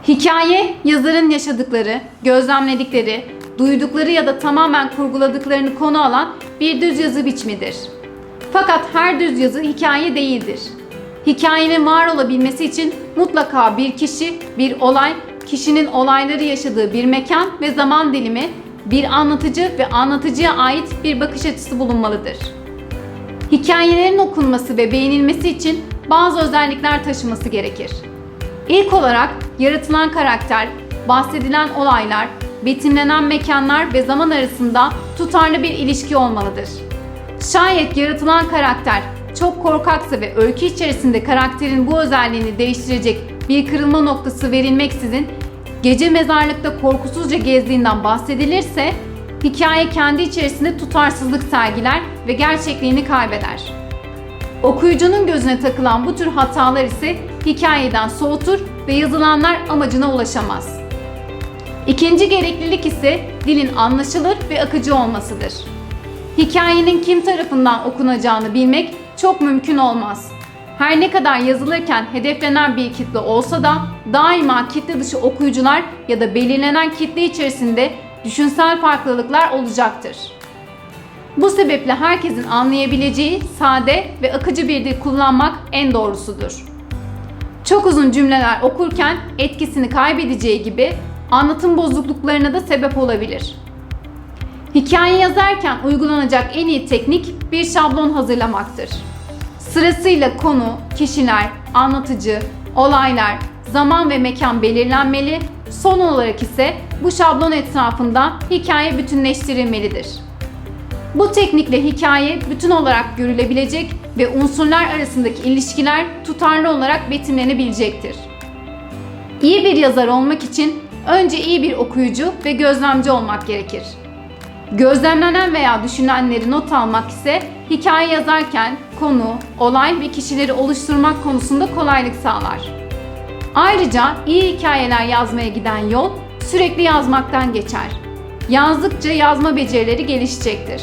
Hikaye, yazarın yaşadıkları, gözlemledikleri, duydukları ya da tamamen kurguladıklarını konu alan bir düz yazı biçimidir. Fakat her düz yazı hikaye değildir. Hikayenin var olabilmesi için mutlaka bir kişi, bir olay, kişinin olayları yaşadığı bir mekan ve zaman dilimi, bir anlatıcı ve anlatıcıya ait bir bakış açısı bulunmalıdır. Hikayelerin okunması ve beğenilmesi için bazı özellikler taşıması gerekir. İlk olarak yaratılan karakter, bahsedilen olaylar, betimlenen mekanlar ve zaman arasında tutarlı bir ilişki olmalıdır. Şayet yaratılan karakter çok korkaksa ve öykü içerisinde karakterin bu özelliğini değiştirecek bir kırılma noktası verilmeksizin gece mezarlıkta korkusuzca gezdiğinden bahsedilirse, hikaye kendi içerisinde tutarsızlık sergiler ve gerçekliğini kaybeder. Okuyucunun gözüne takılan bu tür hatalar ise hikayeden soğutur ve yazılanlar amacına ulaşamaz. İkinci gereklilik ise dilin anlaşılır ve akıcı olmasıdır. Hikayenin kim tarafından okunacağını bilmek çok mümkün olmaz. Her ne kadar yazılırken hedeflenen bir kitle olsa da daima kitle dışı okuyucular ya da belirlenen kitle içerisinde düşünsel farklılıklar olacaktır. Bu sebeple herkesin anlayabileceği sade ve akıcı bir dil kullanmak en doğrusudur. Çok uzun cümleler okurken etkisini kaybedeceği gibi anlatım bozukluklarına da sebep olabilir. Hikaye yazarken uygulanacak en iyi teknik bir şablon hazırlamaktır. Sırasıyla konu, kişiler, anlatıcı, olaylar, zaman ve mekan belirlenmeli, son olarak ise bu şablon etrafında hikaye bütünleştirilmelidir. Bu teknikle hikaye bütün olarak görülebilecek ve unsurlar arasındaki ilişkiler tutarlı olarak betimlenebilecektir. İyi bir yazar olmak için önce iyi bir okuyucu ve gözlemci olmak gerekir. Gözlemlenen veya düşünenleri not almak ise hikaye yazarken konu, olay ve kişileri oluşturmak konusunda kolaylık sağlar. Ayrıca iyi hikayeler yazmaya giden yol sürekli yazmaktan geçer. Yazdıkça yazma becerileri gelişecektir.